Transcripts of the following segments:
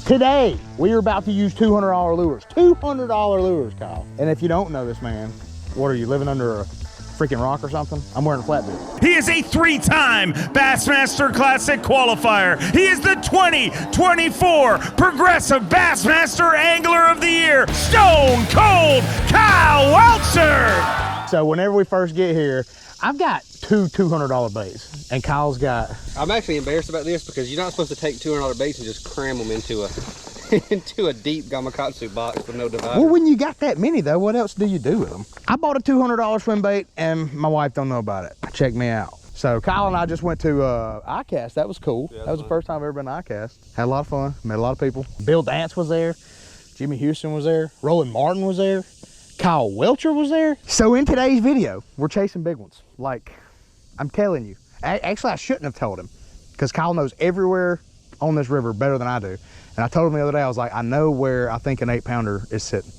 Today, we are about to use $200 lures. $200 lures, Kyle. And if you don't know this man, what are you, living under a freaking rock or something? I'm wearing a flatboot. He is a 3-time Bassmaster Classic qualifier. He is the 2024 Progressive Bassmaster Angler of the Year, Stone Cold Kyle Welcher. So whenever we first get here, I've got two $200 baits, and Kyle's got... I'm actually embarrassed about this because you're not supposed to take $200 baits and just cram them into a into a deep gamakatsu box with no divider. Well, when you got that many though, what else do you do with them? I bought a $200 swim bait, and my wife don't know about it. Check me out. So Kyle and I just went to ICAST. That was cool. Yeah, that was the first time I've ever been to ICAST. Had a lot of fun, met a lot of people. Bill Dance was there, Jimmy Houston was there, Roland Martin was there, Kyle Welcher was there. So in today's video, we're chasing big ones. Like, I'm telling you. Actually, I shouldn't have told him, because Kyle knows everywhere on this river better than I do. And I told him the other day, I was like, I know where I think an 8-pounder is sitting.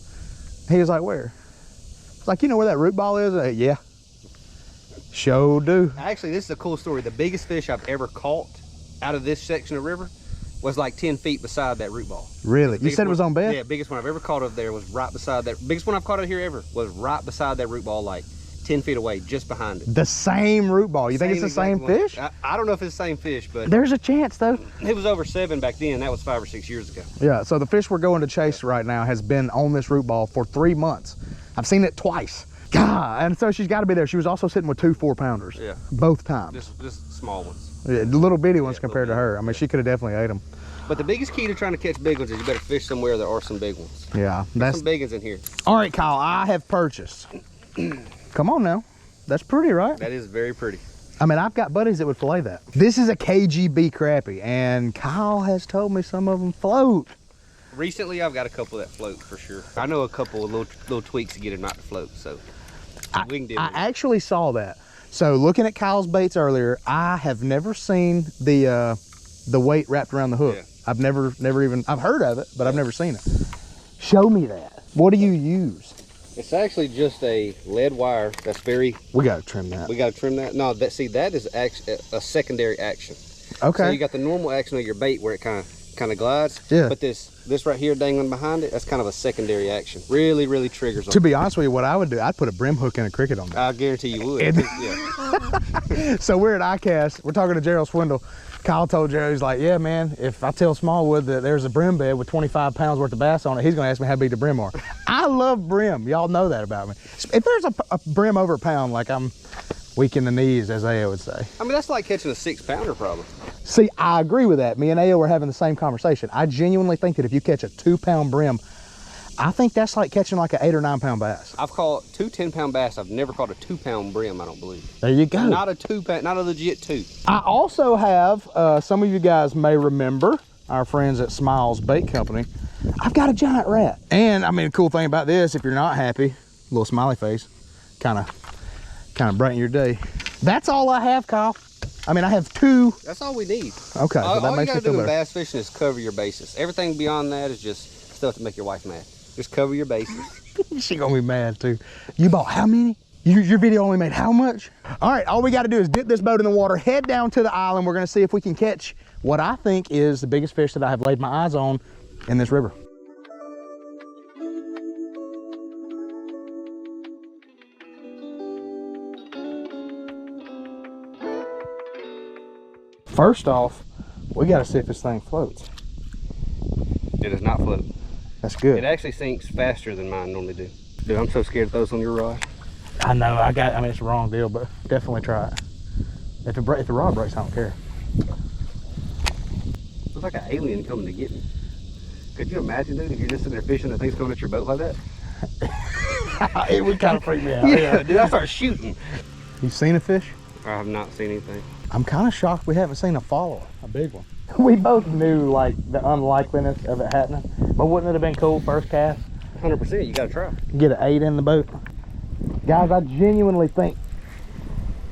He was like, where? I was like, you know where that root ball is? Like, yeah. Sure do. Actually, this is a cool story. The biggest fish I've ever caught out of this section of river was like 10 feet beside that root ball. Really? You said it was on bed? Yeah, biggest one I've ever caught up there was right beside that. Biggest one I've caught out here ever was right beside that root ball, like 10 feet away, just behind it. The same root ball. You think it's the same fish? I don't know if it's the same fish, but there's a chance though. It was over 7 back then. That was 5 or 6 years ago. Yeah, so the fish we're going to chase right now has been on this root ball for 3 months. I've seen it twice. God, and so she's got to be there. She was also sitting with 2 4-pounders. Yeah. Both times. Just small ones. Yeah, little bitty ones compared to her. I mean, she could have definitely ate them. But the biggest key to trying to catch big ones is you better fish somewhere there are some big ones. Yeah, There's some big ones in here. All right, Kyle, I have purchased. Come on now. That's pretty, right? That is very pretty. I mean, I've got buddies that would fillet that. This is a KGB crappie, and Kyle has told me some of them float. Recently, I've got a couple that float for sure. I know a couple of little tweaks to get it not to float, so we can deal with it. I actually saw that. So looking at Kyle's baits earlier, I have never seen the weight wrapped around the hook. Yeah. I've never even, I've heard of it, but I've never seen it. Show me that. What do you use? It's actually just a lead wire that's very... We got to trim that. We got to trim that? No, see, that is a secondary action. Okay. So you got the normal action of your bait where it kind of glides. Yeah. But this right here dangling behind it, that's kind of a secondary action. Really, really triggers on To be honest with you, what I would do, I'd put a brim hook and a cricket on that. I guarantee you would. Yeah. So we're at ICAST. We're talking to Gerald Swindle. Kyle told Gerald, he's like, yeah, man, if I tell Smallwood that there's a brim bed with 25 pounds worth of bass on it, he's going to ask me how big the brim are. I love brim. Y'all know that about me. If there's a brim over a pound, like I'm weak in the knees, as Ao would say. I mean, that's like catching a 6-pounder probably. See, I agree with that. Me and Ao were having the same conversation. I genuinely think that if you catch a 2-pound brim, I think that's like catching like an 8 or 9 pound bass. I've caught 2 10-pound bass. I've never caught a 2-pound brim, I don't believe. There you go. Not a 2-pound, not a legit 2. I also have, some of you guys may remember, our friends at Smiles Bait Company. I've got a giant rat. And I mean, the cool thing about this, if you're not happy, little smiley face, kind of brighten your day. That's all I have, Kyle. I mean, I have 2. That's all we need. Okay, all that you makes gotta me feel do in better. bass fishing is cover your bases. Everything beyond that is just stuff to make your wife mad. Just cover your bases. She gonna be mad too. You bought how many? Your video only made how much? All right, all we gotta do is dip this boat in the water, head down to the island. We're gonna see if we can catch what I think is the biggest fish that I have laid my eyes on in this river. First off, we gotta see if this thing floats. It does not float. That's good. It actually sinks faster than mine normally do. Dude, I'm so scared to throw this on your rod. I know, I mean, it's the wrong deal, but definitely try it. If the rod breaks, I don't care. Looks like an alien coming to get me. Could you imagine, dude, if you're just sitting there fishing and things coming at your boat like that? It would kind of freak me out. Yeah, dude, I start shooting. You seen a fish? I have not seen anything. I'm kind of shocked we haven't seen a follower, a big one. We both knew like the unlikeliness of it happening, but wouldn't it have been cool first cast? 100%, you gotta try. Get an 8 in the boat. Guys, I genuinely think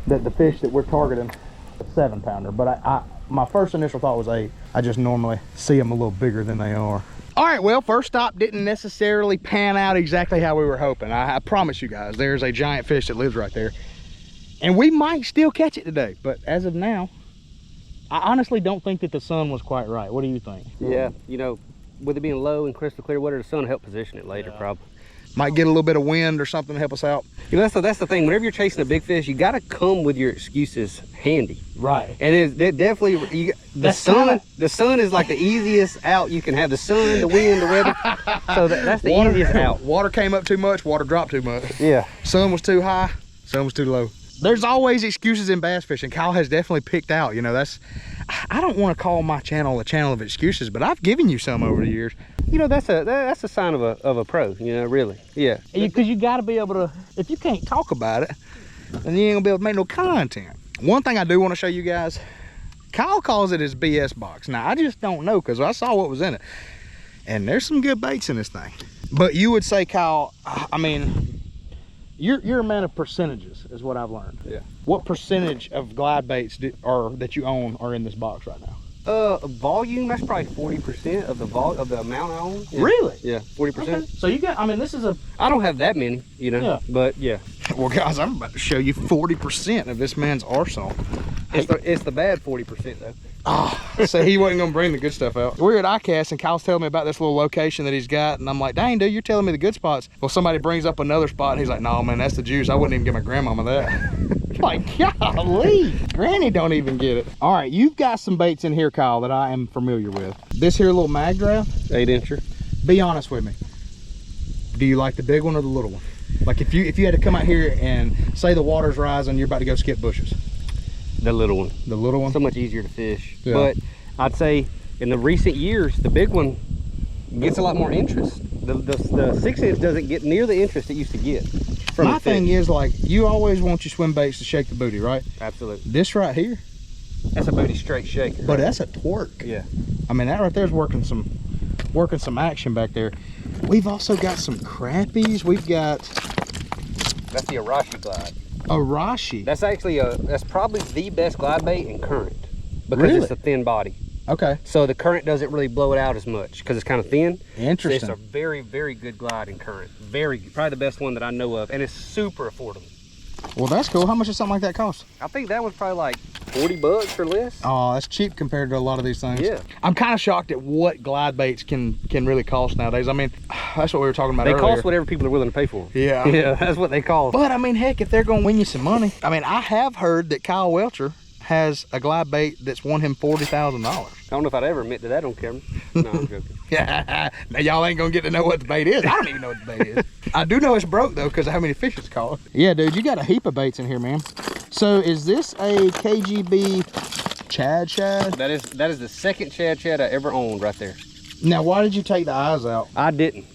that the fish that we're targeting is a 7-pounder, but my first initial thought was 8. I just normally see them a little bigger than they are. All right, well, first stop didn't necessarily pan out exactly how we were hoping. I promise you guys, there's a giant fish that lives right there. And we might still catch it today, but as of now, I honestly don't think that the sun was quite right. What do you think? Yeah, you know, with it being low and crystal clear water, the sun will help position it later, probably. Might get a little bit of wind or something to help us out. You know, that's the thing. Whenever you're chasing a big fish, you got to come with your excuses handy. Right. And it definitely, the sun is like the easiest out you can have. The sun, the wind, the weather. So that's the easiest out. Water came up too much, water dropped too much. Yeah. Sun was too high, sun was too low. There's always excuses in bass fishing. Kyle has definitely picked out, you know, I don't want to call my channel a channel of excuses, but I've given you some over the years. You know, that's a sign of a pro, you know, really. Yeah. Because you got to be able to, if you can't talk about it, then you ain't gonna be able to make no content. One thing I do want to show you guys, Kyle calls it his BS box. Now, I just don't know because I saw what was in it. And there's some good baits in this thing. But you would say, Kyle, I mean, you're a man of percentages is what I've learned. Yeah. What percentage of glide baits that you own are in this box right now? Volume, that's probably 40% of the amount I own. Yeah. Really? Yeah, 40%. Okay. So you got, I mean, this is a... I don't have that many, you know, yeah. But yeah. Well, guys, I'm about to show you 40% of this man's arsenal. It's the bad 40% though. So he wasn't gonna bring the good stuff out. We're at ICAST and Kyle's telling me about this little location that he's got, and I'm like, dang, dude, you're telling me the good spots. Well, somebody brings up another spot and he's like, no, man, that's the juice. I wouldn't even give my grandmama that. Like, golly, Granny don't even get it. All right, you've got some baits in here, Kyle, that I am familiar with. This here little mag draft, 8-incher. be honest with me. Do you like the big one or the little one? Like if you had to come out here and say the water's rising, you're about to go skip bushes. The little one. The little one? So much easier to fish. Yeah. But I'd say in the recent years, the big one gets a lot more interest. The 6-inch doesn't get near the interest it used to get. My thing is, like, you always want your swim baits to shake the booty, right? Absolutely. This right here, that's a booty straight shaker. but that's a twerk. Yeah. I mean, that right there is working some action back there. We've also got some crappies. We've got... That's the Arashi glide. Arashi. That's actually that's probably the best glide bait in current. Because Really? it's a thin body. Okay. So the current doesn't really blow it out as much because it's kind of thin. Interesting. So it's a very, very good glide in current. Probably the best one that I know of, and it's super affordable. Well, that's cool. How much does something like that cost? I think that was probably like 40 bucks or less. Oh, that's cheap compared to a lot of these things. Yeah. I'm kind of shocked at what glide baits can really cost nowadays. I mean, that's what we were talking about They earlier. cost whatever people are willing to pay for them. Yeah. Yeah, that's what they cost. But I mean, heck, if they're gonna win you some money. I mean, I have heard that Kyle Welcher has a glide bait that's won him $40,000. I don't know if I'd ever admit to that on camera. No, I'm joking. Now y'all ain't gonna get to know what the bait is. I don't even know what the bait is. I do know it's broke though, because of how many fish it's caught. Yeah, dude, you got a heap of baits in here, man. So is this a KGB Chad shad? That is the second Chad I ever owned right there. Now, why did you take the eyes out? I didn't.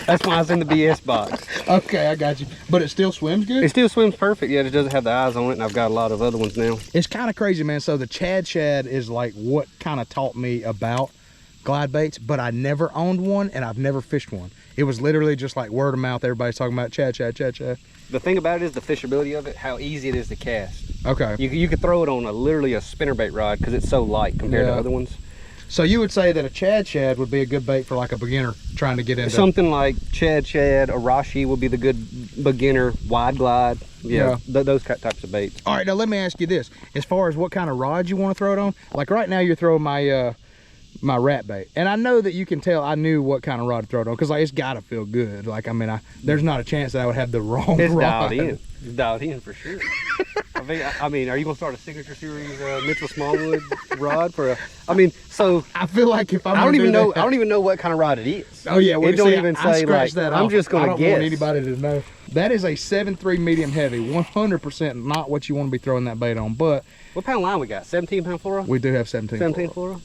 That's why I was in the BS box. Okay, I got you. But it still swims good? It still swims perfect, yeah, it doesn't have the eyes on it, and I've got a lot of other ones now. It's kind of crazy, man. So the Chad shad is like what kind of taught me about glide baits, but I never owned one and I've never fished one. It was literally just like word of mouth. Everybody's talking about Chad shad. The thing about it is the fishability of it, how easy it is to cast. Okay. You could throw it on literally a spinnerbait rod because it's so light compared to other ones. So you would say that a Chad shad would be a good bait for like a beginner trying to get into something like Chad, Arashi would be the good beginner wide glide. Yeah. Those types of baits. All right, now let me ask you this: as far as what kind of rod you want to throw it on, like right now you're throwing my my rat bait, and I know that you can tell I knew what kind of rod to throw it on because like it's got to feel good. Like I mean, there's not a chance that I would have the wrong rod. Dialed in. It's dialed in for sure. I mean, are you gonna start a signature series Mitchell Smallwood rod for a? I mean, so I feel like if I don't even know what kind of rod it is. Oh yeah, well, it don't even say like. That I'm off. just gonna I don't guess. want anybody to know. That is a 7.3 medium heavy, 100% not what you want to be throwing that bait on. But what pound line we got? 17-pound fluoro. We do have 17. 17 fluoro.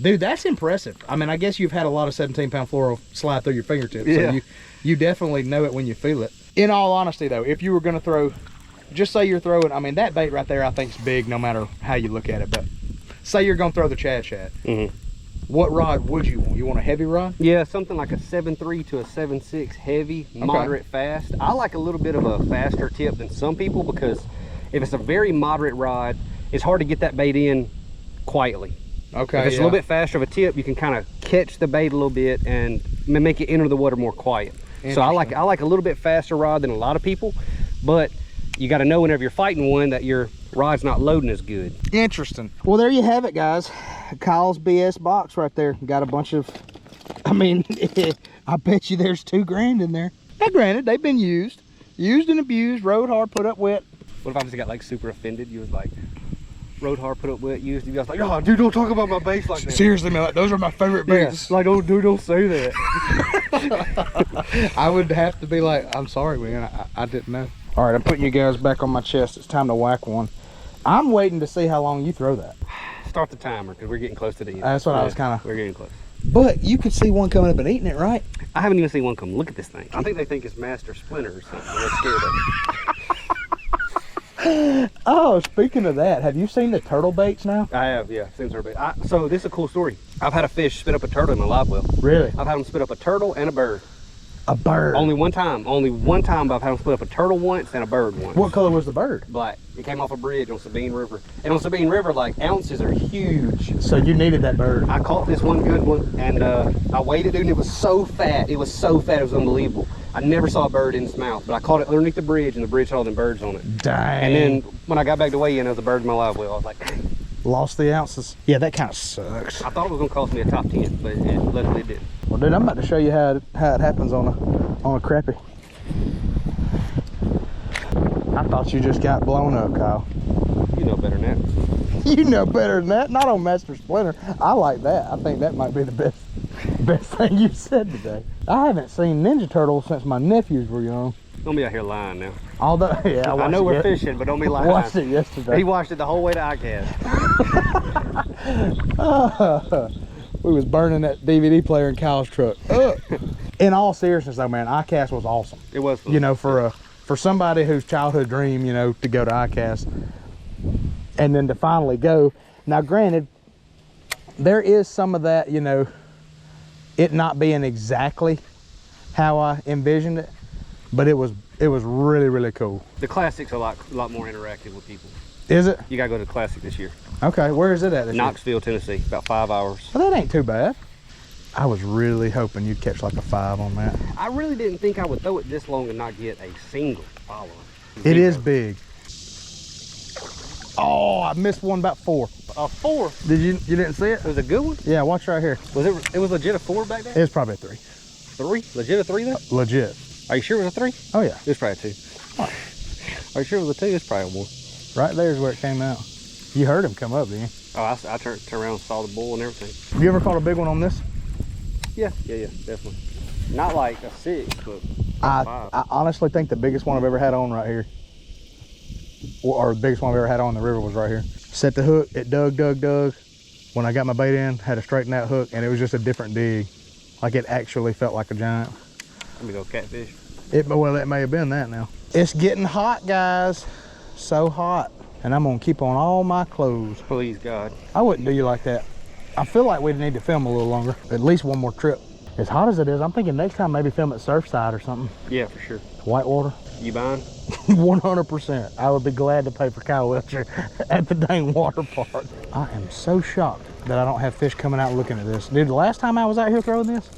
Dude, that's impressive. I mean, I guess you've had a lot of 17-pound fluoro slide through your fingertips. Yeah. So you definitely know it when you feel it. In all honesty, though, if you were going to throw, just say you're throwing, I mean, that bait right there I think is big no matter how you look at it. But say you're going to throw the Chad shad. Mm-hmm. What rod would you want? You want a heavy rod? Yeah, something like a 7.3 to a 7.6 heavy, moderate fast. I like a little bit of a faster tip than some people because if it's a very moderate rod, it's hard to get that bait in quietly. Okay. If it's a little bit faster of a tip, you can kind of catch the bait a little bit and make it enter the water more quiet. So I like a little bit faster rod than a lot of people, but you got to know whenever you're fighting one that you're rod's not loading as good. Interesting. Well, there you have it, guys. Kyle's BS box right there. Got a bunch of, I mean, I bet you there's $2,000 in there. Now, granted, they've been used and abused, rode hard, put up wet. What if I just got like super offended? You was like, rode hard, put up wet, used. You guys like, oh, dude, don't talk about my baits like that. Seriously, man, like, those are my favorite baits. Yeah, like, oh, dude, don't say that. I would have to be like, I'm sorry, man, I didn't know. All right, I'm putting you guys back on my chest. It's time to whack one. I'm waiting to see how long you throw that. Start the timer, because we're getting close to the end. That's what I was kind of. We're getting close. But you could see one coming up and eating it, right? I haven't even seen one come. Look at this thing. I think they think it's Master Splinter or something. They're scared of it. Oh, speaking of that, have you seen the turtle baits now? I have, yeah. Seen turtle bait. So this is a cool story. I've had a fish spit up a turtle in my live well. Really? I've had them spit up a turtle and a bird. A bird? Only one time. Only one time, but I've had them split up a turtle once and a bird once. What color was the bird? Black. It came off a bridge on Sabine River. And on Sabine River, like, ounces are huge. So you needed that bird. I caught this one good one, and I weighed it, dude, and it was so fat. It was so fat, it was unbelievable. I never saw a bird in its mouth, but I caught it underneath the bridge, and the bridge had all them birds on it. Dang. And then when I got back to weigh in, there was a bird in my live well. I was like, lost the ounces. Yeah, that kind of sucks. I thought it was gonna cost me a top 10, but luckily it didn't. Well, dude, I'm about to show you how it happens on a crappie. I thought you just got blown up, Kyle. You know better than that. You know better than that. Not on Master Splinter. I like that. I think that might be the best thing you've said today. I haven't seen Ninja Turtles since my nephews were young. Don't be out here lying now. Although, yeah, I know we're fishing, but don't be lying. I watched it yesterday. He watched it the whole way to ICAST. We was burning that DVD player in Kyle's truck. In all seriousness, though, man, ICAST was awesome. It was fun. You know, for somebody whose childhood dream, you know, to go to ICAST and then to finally go. Now, granted, there is some of that, you know, it not being exactly how I envisioned it, but it was really, really cool. The Classic's a lot more interactive with people. Is it? You gotta go to the Classic this year. Okay, where is it at this year? Knoxville, Tennessee, about 5 hours. Well, that ain't too bad. I was really hoping you'd catch like a 5 on that. I really didn't think I would throw it this long and not get a single follower. It is big. Oh, I missed one about 4. A 4? Did you didn't see it? It was a good one? Yeah, watch right here. Was it was legit a 4 back there? It's probably a 3. 3? Legit a 3 then? Legit. Are you sure it was a 3? Oh yeah. It was probably a 2. Right. Are you sure it was a 2? It's probably a 1. Right there's where it came out. You heard him come up, didn't you? Oh, I turned around and saw the bull and everything. Have you ever caught a big one on this? Yeah, definitely. Not like a 6, but I 5. I honestly think the biggest one I've ever had on right here, or the biggest one I've ever had on the river was right here. Set the hook, it dug. When I got my bait in, had to straighten that hook, and it was just a different dig. Like it actually felt like a giant. Let me go catfish. Well, it may have been that now. It's getting hot, guys. So hot. And I'm gonna keep on all my clothes. Please, God. I wouldn't do you like that. I feel like we need to film a little longer. At least one more trip. As hot as it is, I'm thinking next time maybe film at Surfside or something. Yeah, for sure. Whitewater. You buying? 100%. I would be glad to pay for Kyle Welcher at the dang water park. I am so shocked that I don't have fish coming out looking at this. Dude, the last time I was out here throwing this,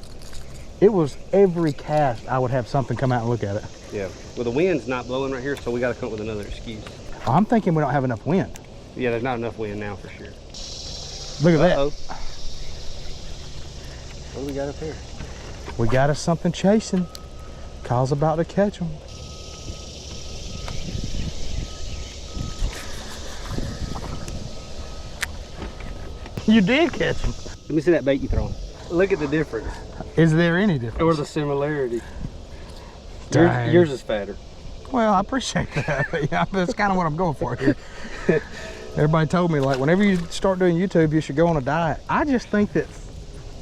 it was every cast I would have something come out and look at it. Yeah. Well, the wind's not blowing right here, so we got to come up with another excuse. I'm thinking we don't have enough wind. Yeah, there's not enough wind now for sure. Look at that. What do we got up here? We got us something chasing. Kyle's about to catch them. You did catch them. Let me see that bait you throwing. Look at the difference. Is there any difference? Or the similarity. Dang. Yours is fatter. Well, I appreciate that. Yeah, that's kind of what I'm going for here. Everybody told me, like, whenever you start doing YouTube, you should go on a diet. I just think that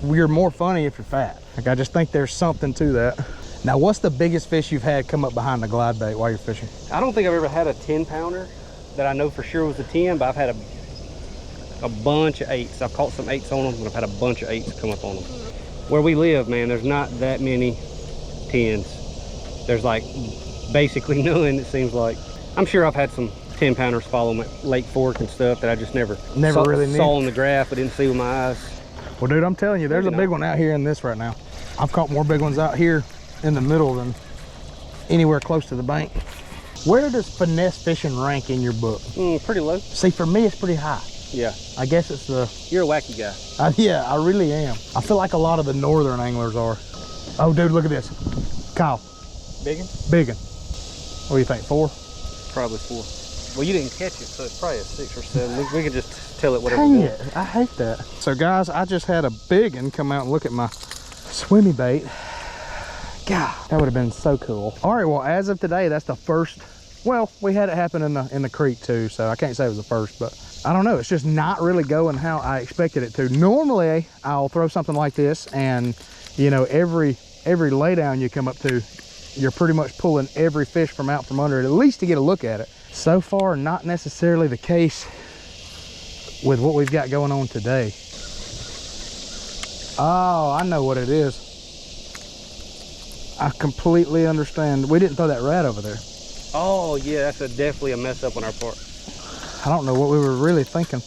you're more funny if you're fat. Like, I just think there's something to that. Now, what's the biggest fish you've had come up behind the glide bait while you're fishing? I don't think I've ever had a 10-pounder that I know for sure was a 10, but I've had a bunch of 8s. I've caught some 8s on them, but I've had a bunch of 8s come up on them. Where we live, man, there's not that many 10s. There's like basically none, it seems like. I'm sure I've had some 10-pounders follow me at Lake Fork and stuff that I just never really saw on the graph, but didn't see with my eyes. Well, dude, I'm telling you, there's a big one out here in this right now. I've caught more big ones out here in the middle than anywhere close to the bank. Where does finesse fishing rank in your book? Pretty low. See, for me, it's pretty high. Yeah. I guess it's the... You're a wacky guy. Yeah, I really am. I feel like a lot of the northern anglers are. Oh, dude, look at this. Kyle. Biggin? Biggin. What do you think, 4? Probably 4. Well, you didn't catch it, so it's probably a 6 or 7. We can just tell it whatever Dang we want. it, I hate that. So guys, I just had a biggin come out and look at my swimmy bait. God, that would have been so cool. All right, well, as of today, that's the first. Well, we had it happen in the creek too, so I can't say it was the first, but I don't know. It's just not really going how I expected it to. Normally, I'll throw something like this, and you know, every laydown you come up to, you're pretty much pulling every fish from out from under it, at least to get a look at it. So far, not necessarily the case with what we've got going on today. Oh, I know what it is. I completely understand. We didn't throw that rat over there. Oh, yeah, that's definitely a mess up on our part. I don't know what we were really thinking.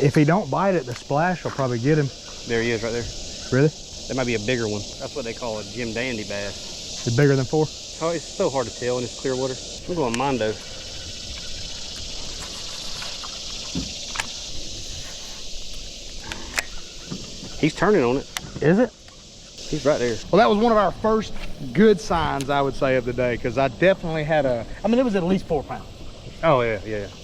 If he don't bite it, the splash will probably get him. There he is right there. Really? That might be a bigger one. That's what they call a Jim Dandy bass. It's bigger than 4? Oh, it's so hard to tell in this clear water. I'm going Mondo. He's turning on it. Is it? He's right there. Well, that was one of our first good signs, I would say, of the day, because I definitely had a, I mean, it was at least 4 pounds. Oh, yeah.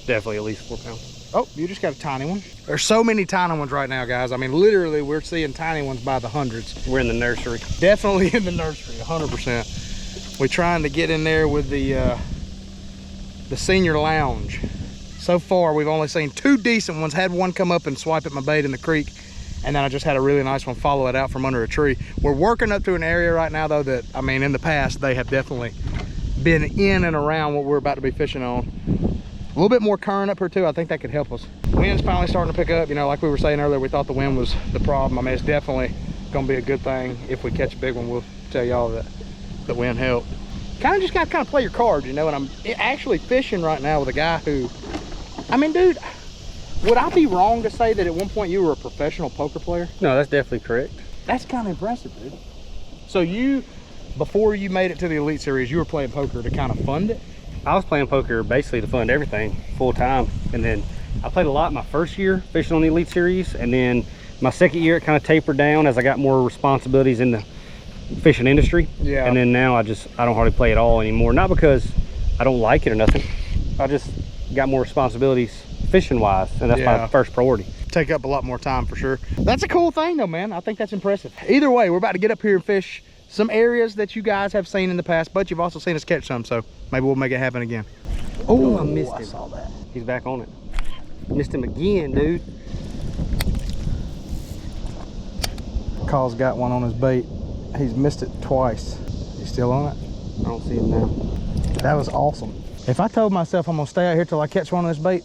Definitely at least 4 pounds. Oh, you just got a tiny one. There's so many tiny ones right now, guys. I mean, literally, we're seeing tiny ones by the hundreds. We're in the nursery. Definitely in the nursery, 100%. We're trying to get in there with the senior lounge. So far, we've only seen 2 decent ones. Had one come up and swipe at my bait in the creek, and then I just had a really nice one follow it out from under a tree. We're working up to an area right now, though, that, I mean, in the past, they have definitely been in and around what we're about to be fishing on. A little bit more current up here too. I think that could help us. Wind's finally starting to pick up. You know, like we were saying earlier, we thought the wind was the problem. I mean, it's definitely gonna be a good thing. If we catch a big one, we'll tell y'all that the wind helped. Kind of just gotta kind of play your cards, you know, and I'm actually fishing right now with a guy who, I mean, dude, would I be wrong to say that at one point you were a professional poker player? No, that's definitely correct. That's kind of impressive, dude. So you, before you made it to the Elite Series, you were playing poker to kind of fund it? I was playing poker basically to fund everything full time, and then I played a lot my first year fishing on the Elite Series, and then my second year it kind of tapered down as I got more responsibilities in the fishing industry. Yeah. And then now I don't hardly play at all anymore. Not because I don't like it or nothing. I just got more responsibilities fishing wise, and that's my first priority. Take up a lot more time for sure. That's a cool thing though, man. I think that's impressive. Either way, we're about to get up here and fish some areas that you guys have seen in the past, but you've also seen us catch some, so maybe we'll make it happen again. Oh, I missed him. I saw that. He's back on it. Missed him again, dude. Kyle's got one on his bait. He's missed it twice. He's still on it? I don't see him now. That was awesome. If I told myself I'm gonna stay out here till I catch one of this bait,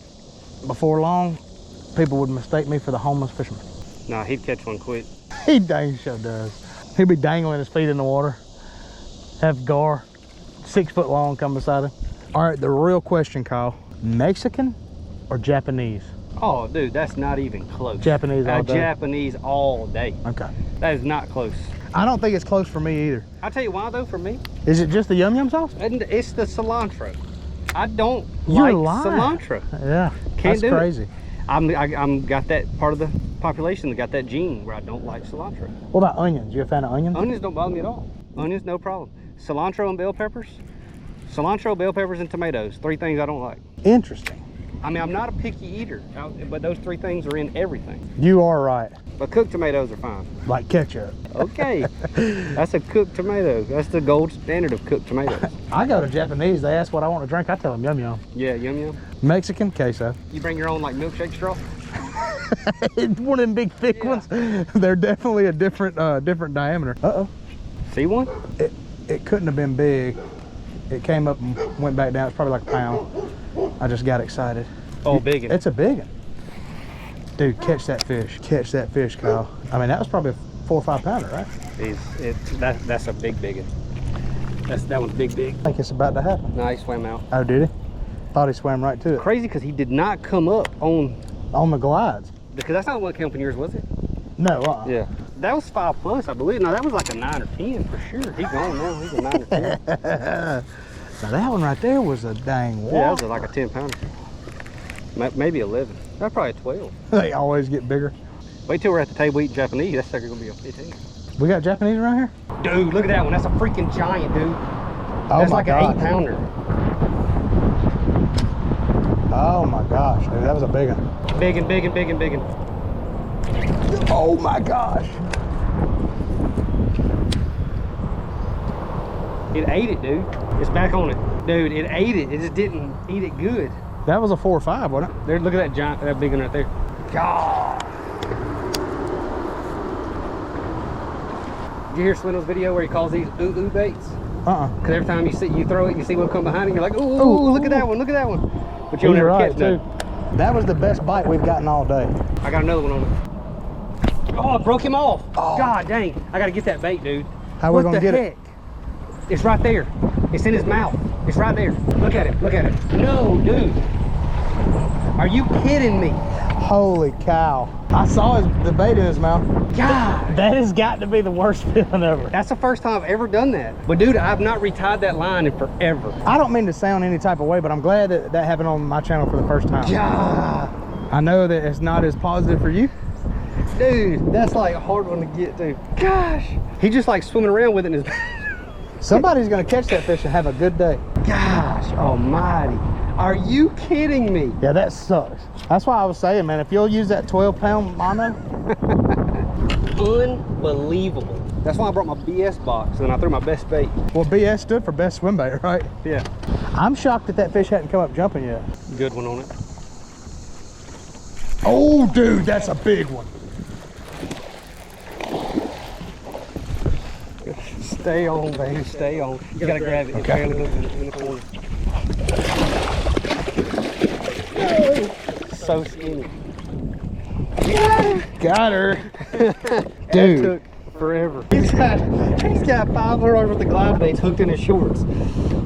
before long, people would mistake me for the homeless fisherman. Nah, he'd catch one quick. He dang sure does. He'll be dangling his feet in the water, have gar 6 foot long come beside him. All right, the real question, Kyle, Mexican or Japanese? Oh, dude, that's not even close. Japanese all day? Japanese all day. Okay. That is not close. I don't think it's close for me either. I'll tell you why though, for me. Is it just the yum yum sauce? And it's the cilantro. I don't You're like lying. cilantro. Yeah, Can't that's do crazy. It. I'm got that part of the population that got that gene where I don't like cilantro. What about onions? You a fan of onions? Onions don't bother me at all. Onions, no problem. Cilantro and bell peppers. Cilantro, bell peppers, and tomatoes. 3 things I don't like. Interesting. I mean, I'm not a picky eater, but those 3 things are in everything. You are right. But cooked tomatoes are fine. Like ketchup. Okay. That's a cooked tomato. That's the gold standard of cooked tomatoes. I go to Japanese, they ask what I want to drink, I tell them yum yum. Yeah, yum yum. Mexican, queso. You bring your own like milkshake straw? One of them big thick ones. They're definitely a different diameter. Uh-oh. See one? It couldn't have been big. It came up and went back down. It's probably like a pound. I just got excited. Oh, big one. It's a big one. Dude, catch that fish. Catch that fish, Kyle. I mean, that was probably a 4 or 5 pounder, right? That's a big one. That one's big. I think it's about to happen. No, he swam out. Oh, did he? Thought he swam right to it. Crazy because he did not come up on the glides. Because that's not what came up in yours, was it? No. Yeah. That was 5+, I believe. No, that was like a 9 or 10 for sure. He's gone now. He's a 9 or 10. Now that one right there was a dang walleye. Yeah, that was like a 10 pounder. Maybe 11. That's probably a 12. They always get bigger. Wait till we're at the table eating Japanese. That sucker's gonna be a 15. We got Japanese around here? Dude, look at that one. That's a freaking giant, dude. Oh, That's my like God. an 8 pounder. Oh my gosh, dude, that was a big one. Big and big and big and big and. Oh my gosh. It ate it, dude. It's back on it. Dude, it ate it. It just didn't eat it good. That was a 4 or 5, wasn't it? There, look at that giant, that big one right there. God. Did you hear Swindle's video where he calls these ooh baits? Because every time you throw it, you see one come behind it, you're like, ooh, look at that one, look at that one. But you'll never catch that. That was the best bite we've gotten all day. I got another one on it. Oh, I broke him off. Oh. God dang. I got to get that bait, dude. How we gonna get it? It's right there. It's in his mouth. It's right there. Look at it. Look at it. No, dude. Are you kidding me? Holy cow. I saw the bait in his mouth. God. That has got to be the worst feeling ever. That's the first time I've ever done that. But dude, I've not retied that line in forever. I don't mean to sound any type of way, but I'm glad that that happened on my channel for the first time. God. I know that it's not as positive for you. Dude, that's like a hard one to get, dude. Gosh. He just like swimming around with it in his mouth. Somebody's gonna catch that fish and have a good day. Gosh almighty. Are you kidding me? Yeah, that sucks. That's why I was saying, man, if you'll use that 12-pound mono. Unbelievable. That's why I brought my BS box and I threw my best bait. Well, BS stood for best swim bait, right? Yeah. I'm shocked that that fish hadn't come up jumping yet. Good one on it. Oh, dude, that's a big one. Stay on, baby, stay on. You gotta grab it. It's Okay. barely moving in the corner. So skinny. Got her. It Dude. took forever. He's got 500 worth of glide baits hooked in his shorts.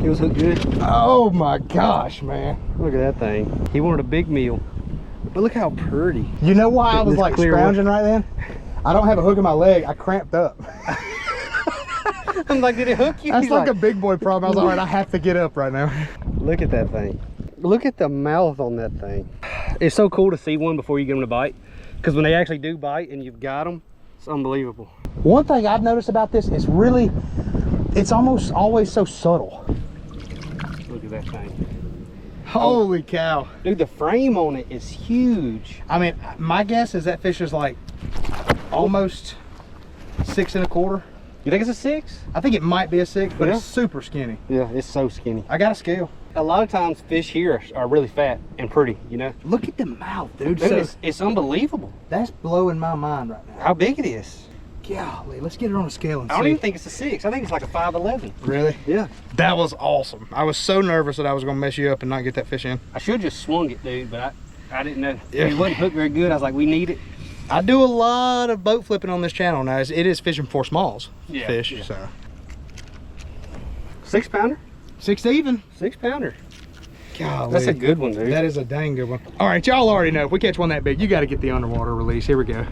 He was hooked good. Oh my gosh, man. Look at that thing. He wanted a big meal. But look how pretty. You know why I was This like clear scrounging right then? I don't have a hook in my leg. I cramped up. I'm like, did it hook you? That's He's like a big boy problem. I was like, all right, I have to get up right now. Look at that thing. Look at the mouth on that thing. It's so cool to see one before you get them to bite. Because when they actually do bite and you've got them, it's unbelievable. One thing I've noticed about this is really, it's almost always so subtle. Look at that thing. Holy cow. Dude, the frame on it is huge. I mean, my guess is that fish is like almost 6 1/4. You think it's a 6? I think it might be a 6, but Yeah. it's super skinny. Yeah, it's so skinny. I got a scale. A lot of times fish here are really fat and pretty, you know? Look at the mouth, dude. Dude, So, it's unbelievable that's blowing my mind right now. how big it is. Golly, let's get it on a scale and I don't see. even think it's a 6. I think it's like a 5'11". Really? Yeah. That was awesome. I was so nervous that I was gonna mess you up and not get that fish in. I should just swung it, dude, but I didn't know. Yeah. It wasn't hooked very good. I was like, we need it. I do a lot of boat flipping on this channel now. It is fishing for smalls fish, yeah. so. 6 pounder? 6 even. 6 pounder. Golly. That's a good one, dude. That is a dang good one. All right, y'all already know, if we catch one that big, you got to get the underwater release. Here we go.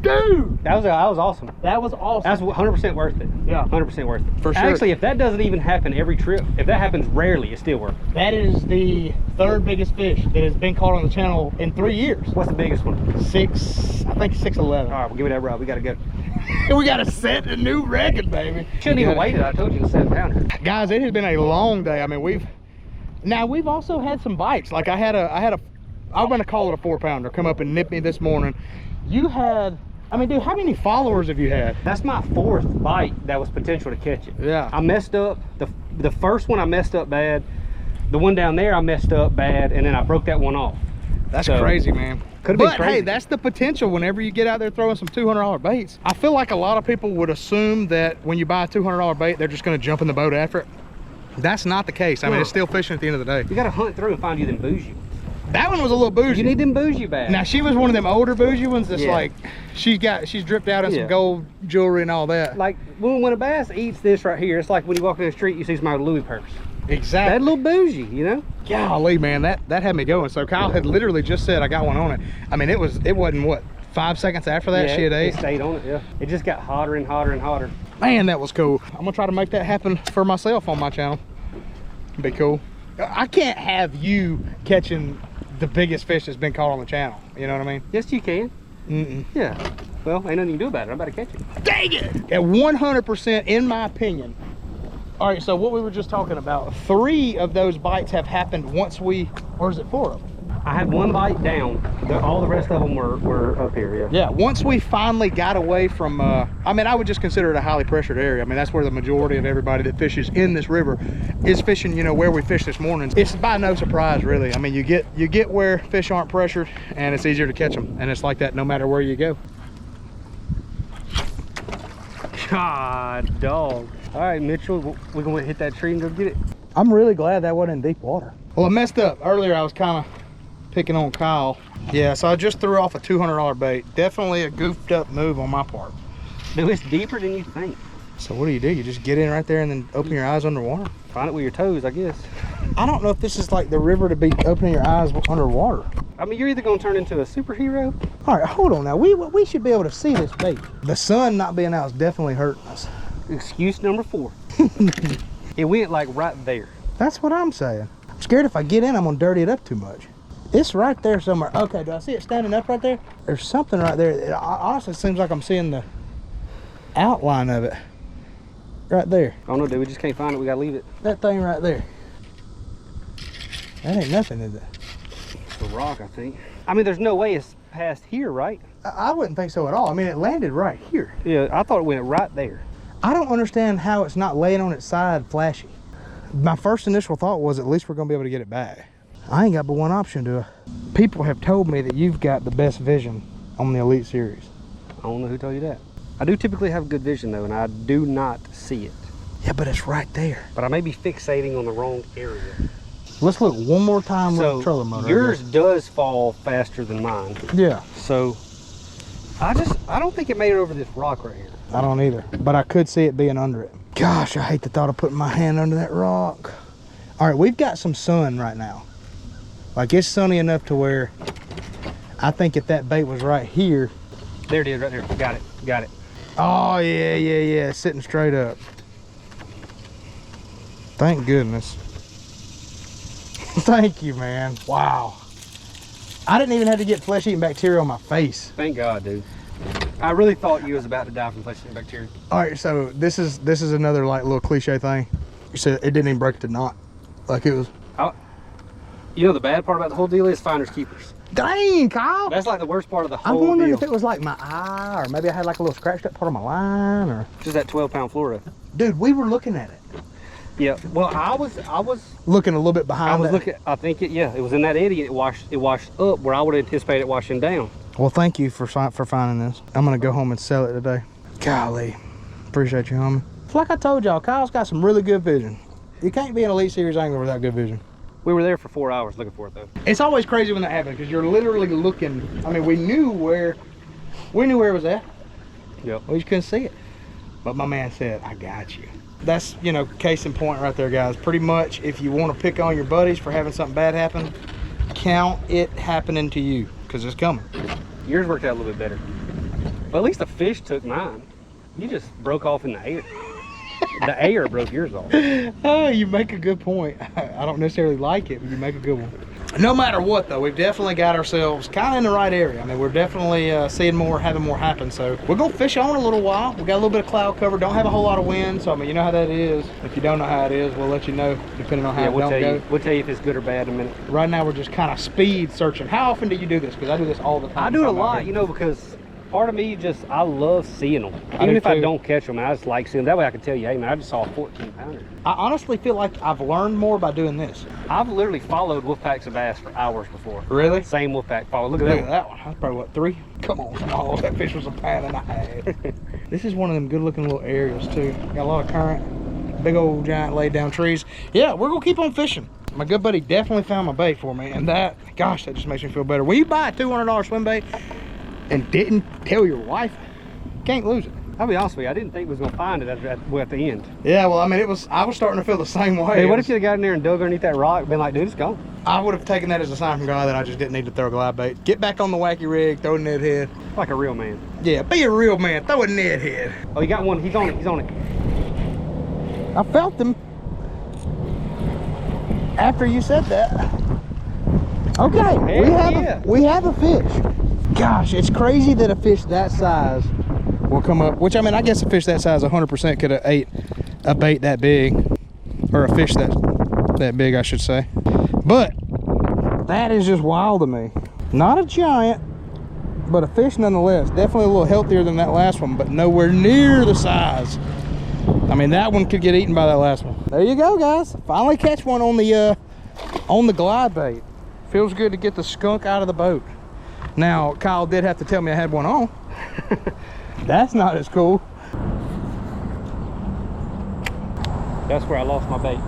Dude! That was awesome. That was awesome. That's 100% worth it. Yeah. 100% worth it. For sure. Actually, if that doesn't even happen every trip, if that happens rarely, it's still worth it. That is the third biggest fish that has been caught on the channel in 3 years. What's the biggest one? I think 6'11". All right, well, give me that rod. We got to go. We got to set a new record, baby. Shouldn't even wait it. I told you to 7 pounder. Guys, it has been a long day. I mean, we've also had some bites. Like I'm gonna call it a 4-pounder, come up and nip me this morning. You had, I mean, dude, how many followers have you had? That's my 4th bite that was potential to catch it. Yeah. I messed up. The first one I messed up bad. The one down there I messed up bad, and then I broke that one off. That's So, crazy, man. could've been But hey, crazy. that's the potential whenever you get out there throwing some $200 baits. I feel like a lot of people would assume that when you buy a $200 bait, they're just gonna jump in the boat after it. That's not the case. I mean, No. it's still fishing at the end of the day. You got to hunt through and find you them bougie ones. That one was a little bougie. You need them bougie bags. Now, she was one of them older bougie ones that's Yeah. like, she's dripped out in Yeah. some gold jewelry and all that. Like when a bass eats this right here, it's like when you walk down the street, you see somebody with a Louis purse. Exactly. That little bougie, you know? Golly, man, that had me going. So Kyle had literally just said I got one on it. I mean, it wasn't what, 5 seconds after that, yeah, she had ate. It stayed on it, yeah. It just got hotter and hotter and hotter. Man, that was cool. I'm gonna try to make that happen for myself on my channel. Be cool. I can't have you catching the biggest fish that's been caught on the channel. You know what I mean? Yes, you can. Mm-mm. Yeah. Well, ain't nothing you can do about it. I'm about to catch it. Dang it! At 100%, in my opinion. All right, so what we were just talking about, 3 of those bites have happened once we, or is it 4 of them? I had 1 bite down. All the rest of them were up here, yeah. Yeah, once we finally got away from, I mean, I would just consider it a highly pressured area. I mean, that's where the majority of everybody that fishes in this river is fishing, you know, where we fished this morning. It's by no surprise, really. I mean, you get where fish aren't pressured, and it's easier to catch them. And it's like that no matter where you go. God, dog. All right, Mitchell, we're going to hit that tree and go get it. I'm really glad that wasn't in deep water. Well, I messed up. Earlier, I was kind of picking on Kyle. Yeah, so I just threw off a $200 bait. Definitely a goofed up move on my part. Dude, it's deeper than you think. So what do? You just get in right there and then open your eyes underwater? Find it with your toes, I guess. I don't know if this is like the river to be opening your eyes underwater. I mean, you're either going to turn into a superhero. All right, hold on now. We should be able to see this bait. The sun not being out is definitely hurting us. Excuse number 4. It went like right there. That's what I'm saying. I'm scared if I get in, I'm gonna dirty it up too much. It's right there somewhere. Okay, do I see it standing up right there? There's something right there. It honestly seems like I'm seeing the outline of it. Right there. I don't know, dude. We just can't find it. We gotta leave it. That thing right there. That ain't nothing, is it? It's a rock, I think. I mean, there's no way it's past here, right? I wouldn't think so at all. I mean, it landed right here. Yeah, I thought it went right there. I don't understand how it's not laying on its side flashy. My first initial thought was at least we're gonna be able to get it back. I ain't got but one option to. People have told me that you've got the best vision on the Elite Series. I don't know who told you that. I do typically have good vision though, and I do not see it. Yeah, but it's right there. But I may be fixating on the wrong area. Let's look one more time with the trolling motor. Yours does fall faster than mine. Yeah. So I don't think it made it over this rock right here. I don't either, but I could see it being under it. Gosh, I hate the thought of putting my hand under that rock. All right, we've got some sun right now. Like, it's sunny enough to where I think if that bait was right here. There it is, right there. Got it, got it. Oh, yeah, sitting straight up. Thank goodness. Thank you, man. Wow. I didn't even have to get flesh-eating bacteria on my face. Thank God, dude. I really thought you was about to die from flesh-eating bacteria. All right, so this is another like little cliche thing. You said it didn't even break the knot, like it was. You know the bad part about the whole deal is finders keepers. Dang, Kyle. That's like the worst part of the I'm whole wondering deal. if it was like my eye, or maybe I had like a little scratched up part of my line, or. Just that 12-pound fluoro. Dude, we were looking at it. Yeah. Well, I was looking a little bit behind. I was looking. I think it was in that eddy. It washed up where I would anticipate it washing down. Well, thank you for finding this. I'm gonna go home and sell it today. Golly, appreciate you, homie. Like I told y'all, Kyle's got some really good vision. You can't be an Elite Series angler without good vision. We were there for 4 hours looking for it though. It's always crazy when that happens because you're literally looking. I mean, we knew where it was at. Yep. We just couldn't see it. But my man said, "I got you." That's, you know, case in point right there, guys. Pretty much, if you want to pick on your buddies for having something bad happen, count it happening to you because it's coming. Yours worked out a little bit better. Well, at least the fish took mine. You just broke off in the air. The air broke yours off. Oh, you make a good point. I don't necessarily like it, but you make a good one. No matter what, though, we've definitely got ourselves kind of in the right area. I mean, we're definitely seeing more, having more happen. So we're going to fish on a little while. We got a little bit of cloud cover. Don't have a whole lot of wind. So, I mean, you know how that is. If you don't know how it is, we'll let you know, depending on how it don't go. We'll tell you if it's good or bad in a minute. Right now, we're just kind of speed searching. How often do you do this? Because I do this all the time. I do it a lot, you know, because part of me I love seeing them. Even if I don't catch them, I just like seeing them. That way I can tell you, hey man, I just saw a 14-pounder. I honestly feel like I've learned more by doing this. I've literally followed wolf packs of bass for hours before. Really? Same wolf pack follow. Look at that one. That's probably what, 3? Come on. Oh, that fish was a pound and a half. This is one of them good looking little areas too. Got a lot of current, big old giant laid down trees. Yeah, we're gonna keep on fishing. My good buddy definitely found my bait for me, and that, gosh, that just makes me feel better. When you buy a $200 swim bait and didn't tell your wife, can't lose it. I'll be honest with you, I didn't think we was gonna find it at the end. Yeah, well, I mean, I was starting to feel the same way. Hey, what if you got in there and dug underneath that rock and been like, dude, it's gone? I would have taken that as a sign from God that I just didn't need to throw a glide bait. Get back on the wacky rig, throw a Ned head. Like a real man. Yeah, be a real man, throw a Ned head. Oh, you got one, he's on it, he's on it. I felt them after you said that. Okay, we have a fish. Gosh, it's crazy that a fish that size will come up, which I mean, I guess a fish that size 100% could have ate a bait that big, or a fish that big, I should say. But that is just wild to me. Not a giant, but a fish nonetheless. Definitely a little healthier than that last one, but nowhere near the size. I mean, that one could get eaten by that last one. There you go, guys. Finally catch one on the glide bait. Feels good to get the skunk out of the boat. Now, Kyle did have to tell me I had one on. That's not as cool. That's where I lost my bait.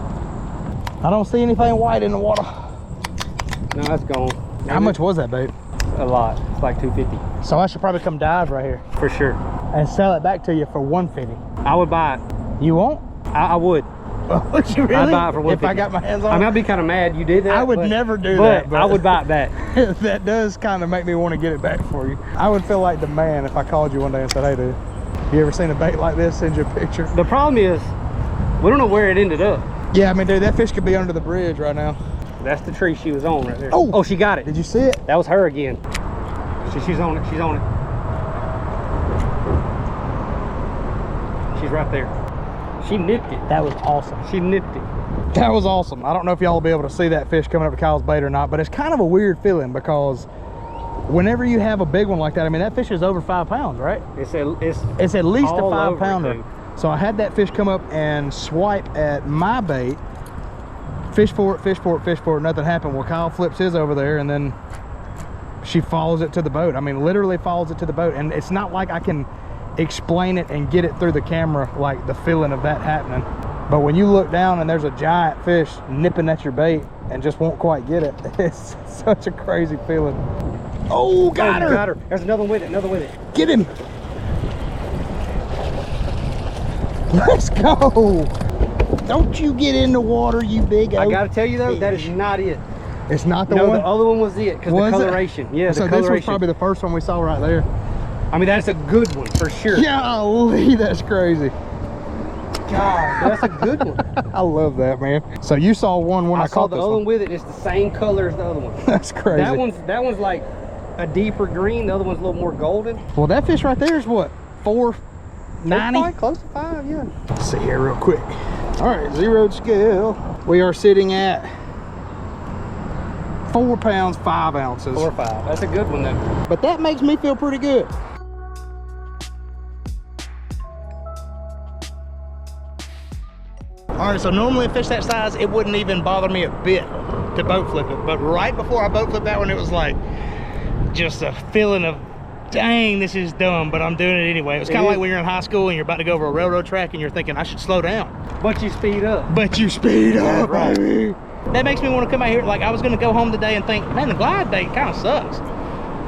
I don't see anything white in the water. No, that's gone. How much was that bait? A lot. It's like $250. So I should probably come dive right here For sure. and sell it back to you for $150. I would buy it. You won't? I would. Would you really? I'd buy it for $150. If I got my hands on it? I mean, I'd be kind of mad you did that. I would never do but that. But I would buy it back. That does kind of make me want to get it back for you. I would feel like the man if I called you one day and said, hey dude, you ever seen a bait like this? Send you a picture. The problem is, we don't know where it ended up. Yeah, I mean, dude, that fish could be under the bridge right now. That's the tree she was on right there. Oh, she got it. Did you see it? That was her again. She's on it. She's on it. She's right there. She nipped it. That was awesome. She nipped it. That was awesome. I don't know if y'all will be able to see that fish coming up to Kyle's bait or not, but it's kind of a weird feeling because whenever you have a big one like that, I mean, that fish is over 5 pounds, right? It's at least a all 5 over pounder. it, dude. So I had that fish come up and swipe at my bait, fish for it, fish for it, fish for it, nothing happened. Well, Kyle flips his over there and then she follows it to the boat. I mean, literally follows it to the boat. And it's not like I can explain it and get it through the camera, like the feeling of that happening. But when you look down and there's a giant fish nipping at your bait and just won't quite get it, it's such a crazy feeling. Oh, got her. Got her. There's another one with it, another with it. Get him. Let's go. Don't you get in the water, you big oaf. I gotta tell you though, that is not it. It's not the No, one? the other one was it, because the coloration. Yeah, so the coloration. this was probably the first one we saw right there. I mean, that's a good one for sure. Golly, that's crazy. God, that's a good one. I love that, man. So you saw one when I saw caught the this other one. one with it. It's the same color as the other one. That's crazy. That one's like a deeper green. The other one's a little more golden. Well, that fish right there is what, 4.90? Probably close to 5, yeah. Let's see here real quick. All right, zeroed scale. We are sitting at 4 pounds, 5 ounces. 4 or 5. That's a good one though. But that makes me feel pretty good. All right, so normally a fish that size, it wouldn't even bother me a bit to boat flip it. But right before I boat flipped that one, it was like just a feeling of, dang, this is dumb, but I'm doing it anyway. It was kind of like when you're in high school and you're about to go over a railroad track and you're thinking, I should slow down. But you speed up. But you speed up, right. baby. That makes me want to come out here. Like, I was going to go home today and think, man, the glide bait kind of sucks.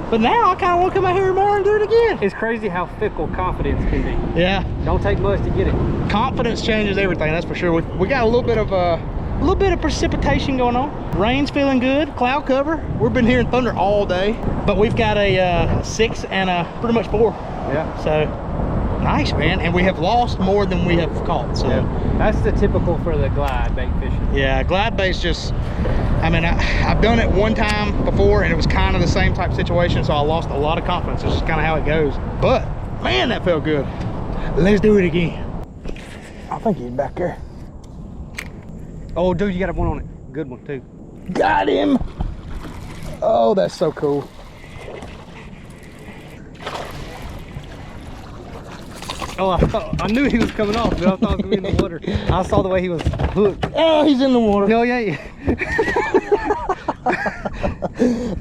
But now I kind of want to come out here tomorrow and do it again. It's crazy how fickle confidence can be. Yeah. Don't take much to get it. Confidence changes everything, that's for sure. We got a little bit of precipitation going on. Rain's feeling good, cloud cover. We've been hearing thunder all day, but we've got a 6 and a pretty much 4. Yeah. So nice, man. And we have lost more than we have caught. So yeah. That's the typical for the glide bait fishing. yeah, glide bait's just, I mean, I've done it one time before and it was kind of the same type situation, so I lost a lot of confidence. It's just kind of how it goes. But man, that felt good. Let's do it again. I think he's back there. Oh, dude, you got one on it. Good one too. Got him. Oh, that's so cool. Oh, I knew he was coming off, but I thought he was gonna be in the water. I saw the way he was hooked. Oh, he's in the water. No, yeah.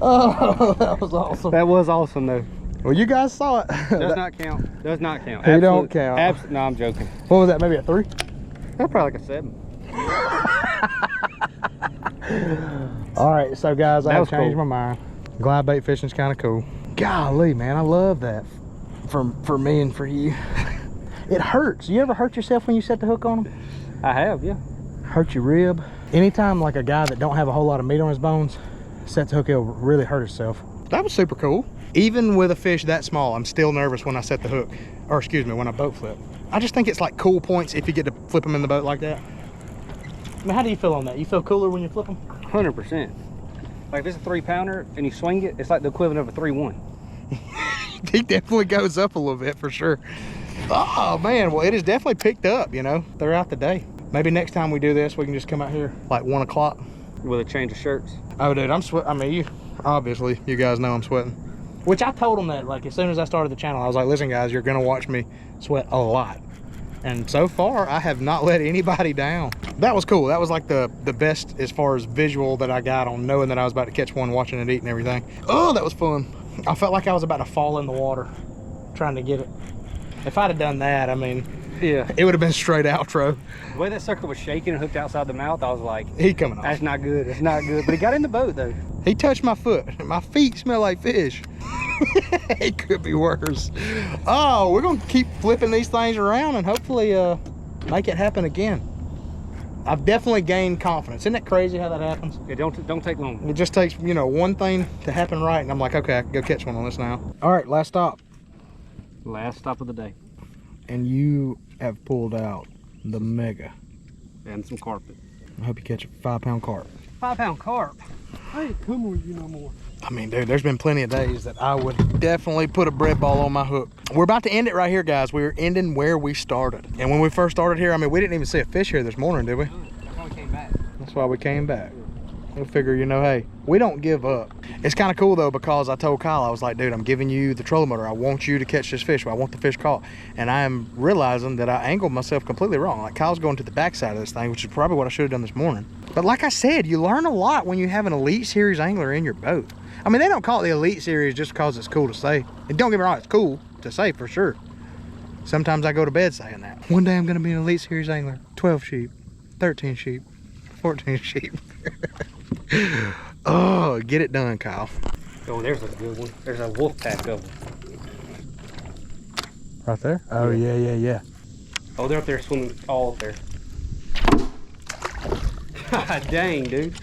Oh, that was awesome. That was awesome though. Well, you guys saw it. Does not count. Does not count. He don't count. No, I'm joking. What was that? Maybe a 3? That's probably like a 7. All right, so guys, I've changed cool. my mind. Glide bait fishing's kind of cool. Golly, man, I love that for me and for you. It hurts. You ever hurt yourself when you set the hook on them? I have, yeah. Hurt your rib. Anytime like a guy that don't have a whole lot of meat on his bones sets the hook, he'll really hurt himself. That was super cool. Even with a fish that small, I'm still nervous when I set the hook, or excuse me, when I boat flip. I just think it's like cool points if you get to flip them in the boat like that. I mean, how do you feel on that? You feel cooler when you flip them? 100%. Like if it's a 3-pounder and you swing it, it's like the equivalent of a 3-1. He definitely goes up a little bit for sure. Oh man, well it has definitely picked up, you know, throughout the day. Maybe next time we do this, we can just come out here like 1 o'clock. With a change of shirts. Oh dude, I'm sweating. I mean, obviously you guys know I'm sweating. Which I told them that, like as soon as I started the channel, I was like, listen guys, you're gonna watch me sweat a lot. And so far, I have not let anybody down. That was cool. That was like the best as far as visual that I got on knowing that I was about to catch one, watching it eat and everything. Oh, that was fun. I felt like I was about to fall in the water trying to get it. If I'd have done that, I mean, yeah, it would have been straight outro. The way that sucker was shaking and hooked outside the mouth, I was like, he coming off. That's not good. It's not good. But he got in the boat though. He touched my foot. My feet smell like fish. It could be worse. Oh, we're gonna keep flipping these things around and hopefully make it happen again. I've definitely gained confidence. Isn't that crazy how that happens? Yeah, don't take long. It just takes, you know, one thing to happen right, and I'm like, okay, I can go catch one on this now. All right, last stop. Last stop of the day. And you have pulled out the mega. And some carpet. I hope you catch a 5-pound carp. 5-pound carp. I ain't coming with you no more. I mean, dude, there's been plenty of days that I would definitely put a bread ball on my hook. We're about to end it right here, guys. We're ending where we started. And when we first started here, I mean, we didn't even see a fish here this morning, did we? That's why we came back. That's why we came back. We figure, you know, hey, we don't give up. It's kind of cool though, because I told Kyle, I was like, dude, I'm giving you the trolling motor. I want you to catch this fish. I want the fish caught. And I am realizing that I angled myself completely wrong. Like Kyle's going to the backside of this thing, which is probably what I should have done this morning. But like I said, you learn a lot when you have an Elite Series angler in your boat. I mean, they don't call it the Elite Series just because it's cool to say. And don't get me wrong, it's cool to say for sure. Sometimes I go to bed saying that. One day I'm gonna be an Elite Series angler. 12 sheep, 13 sheep, 14 sheep. Oh, get it done, Kyle. Oh, there's a good one. There's a wolf pack of them. Right there? Oh, yeah. Oh, they're up there swimming all up there. God dang, dude.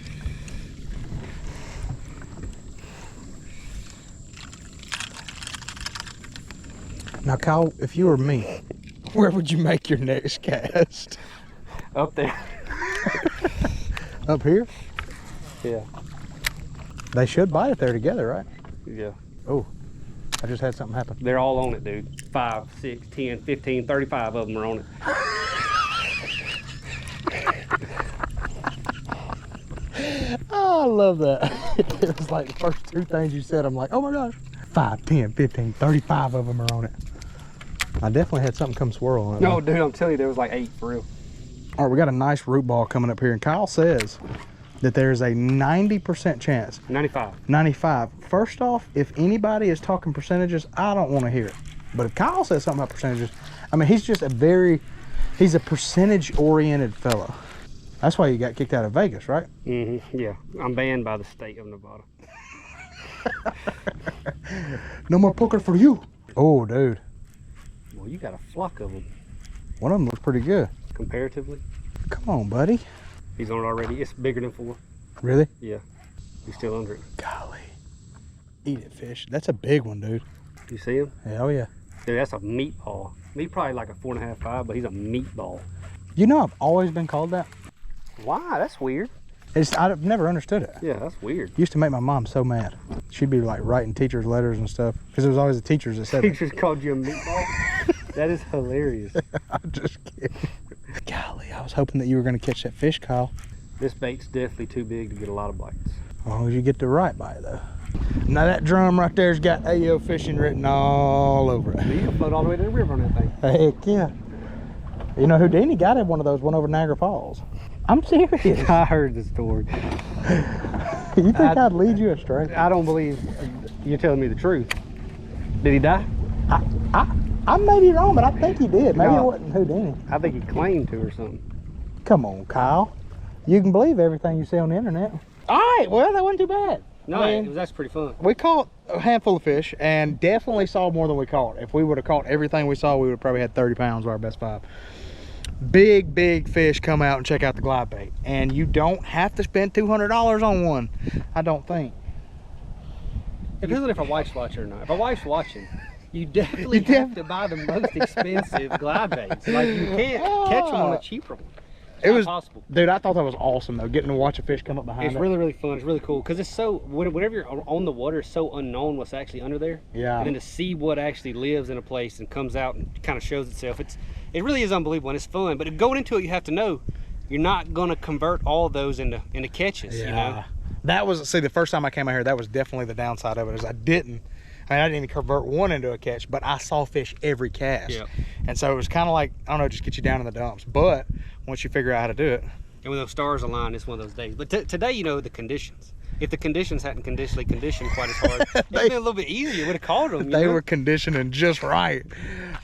Now, Kyle, if you were me, where would you make your next cast? Up there. Up here? Yeah. They should bite if they're together, right? Yeah. Oh, I just had something happen. They're all on it, dude. 5, 6, 10, 15, 35 of them are on it. Oh, I love that. It was like the first 2 things you said, I'm like, oh my gosh. 5, 10, 15, 35 of them are on it. I definitely had something come swirl on it. No, dude, I'm telling you, there was like 8 for real. All right, we got a nice root ball coming up here, and Kyle says that there's a 90% chance. 95. 95. First off, if anybody is talking percentages, I don't want to hear it. But if Kyle says something about percentages, I mean, he's just he's a percentage-oriented fellow. That's why you got kicked out of Vegas, right? Mm-hmm, yeah. I'm banned by the state of Nevada. No more poker for you. Oh, dude. Well, you got a flock of them. One of them looks pretty good. Comparatively. Come on, buddy. He's on it already. It's bigger than 4. Really? Yeah. He's still under it. Golly. Eat it, fish. That's a big one, dude. You see him? Hell yeah. Dude, that's a meatball. He's probably like a 4.5, 5, but he's a meatball. You know, I've always been called that. Why? That's weird. I've never understood it. Yeah, that's weird. Used to make my mom so mad. She'd be like writing teachers letters and stuff because it was always the teachers that said it. Teachers called you a meatball? That is hilarious. I'm just kidding. Golly, I was hoping that you were going to catch that fish, Kyle. This bait's definitely too big to get a lot of bites. As long as you get the right bite, though. Now that drum right there's got AO fishing written all over it. You can float all the way to the river on that thing. Heck yeah. You know, Houdini got one of those, one over Niagara Falls. I'm serious. I heard the story. You think I'd lead you astray? I don't believe you're telling me the truth. Did he die? I may be wrong, but I think he did. Maybe No. it wasn't Houdini. I think he claimed to or something. Come on, Kyle. You can believe everything you see on the internet. All right, well, that wasn't too bad. No, I mean, that's pretty fun. we caught a handful of fish and definitely saw more than we caught. If we would have caught everything we saw, we would have probably had 30 pounds of our best 5. Big fish come out and check out the glide bait. And you don't have to spend $200 on one, I don't think. It depends on if our wife's watching or not. If our wife's watching, you definitely have to buy the most expensive glide baits. Like, you can't catch them on a cheaper one. It was possible. Dude, I thought that was awesome though, getting to watch a fish come up behind It's really fun. It's really cool because it's so, whenever you're on the water, it's so unknown what's actually under there. Yeah. And then to see what actually lives in a place and comes out and kind of shows itself, it really is unbelievable and it's fun. But going into it, you have to know you're not going to convert all of those into catches. Yeah. You know. That was, see, the first time I came out here, that was definitely the downside of it, is I didn't even convert one into a catch, but I saw fish every cast. Yep. And so it was kind of like, I don't know, just get you down in the dumps. But once you figure out how to do it. And when those stars align, it's one of those days. But today, you know, the conditions. If the conditions hadn't conditioned quite as hard, it'd been a little bit easier. Would have caught them. They were conditioning just right.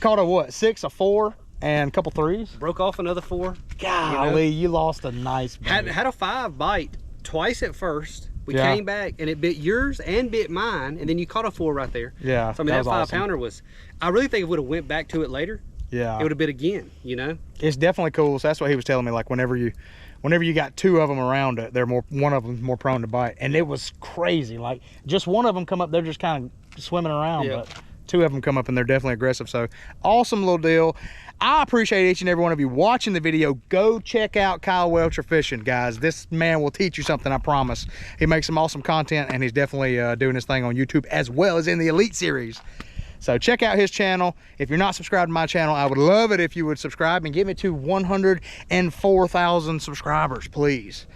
Caught a what, 6, a 4, and a couple 3s? Broke off another 4. Golly, you lost a nice bait. Had a 5 bite twice at first. We came back and it bit yours and bit mine, and then you caught a 4 right there. Yeah. So I mean that 5-pounder was. I really think if we would have went back to it later, yeah, it would have bit again. You know. It's definitely cool. So that's what he was telling me. Like whenever you got 2 of them around it, one of them's more prone to bite, and it was crazy. Like just one of them come up, they're just kind of swimming around, but 2 of them come up and they're definitely aggressive. So awesome little deal. I appreciate each and every one of you watching the video. Go check out Kyle Welcher Fishing, guys. This man will teach you something, I promise. He makes some awesome content, and he's definitely doing his thing on YouTube as well as in the Elite Series. So check out his channel. If you're not subscribed to my channel, I would love it if you would subscribe and get me to 104,000 subscribers, please.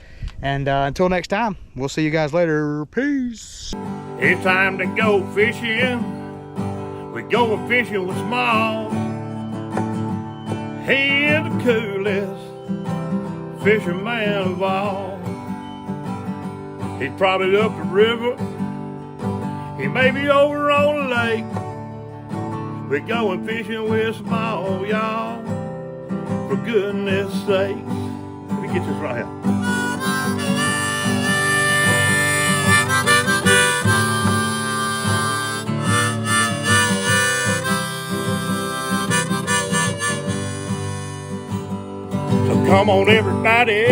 And until next time, we'll see you guys later. Peace. It's time to go fishing. We're going fishing with Small. He is the coolest fisherman of all. He's probably up the river. He may be over on the lake. We're going fishing with Small, y'all. For goodness sakes. Let me get this right here. Come on everybody,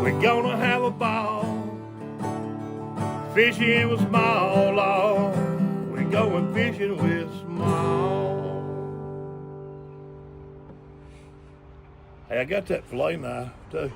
we're gonna have a ball. Fishing with Small, oh, we're going fishing with Small. Hey, I got that fillet knife too.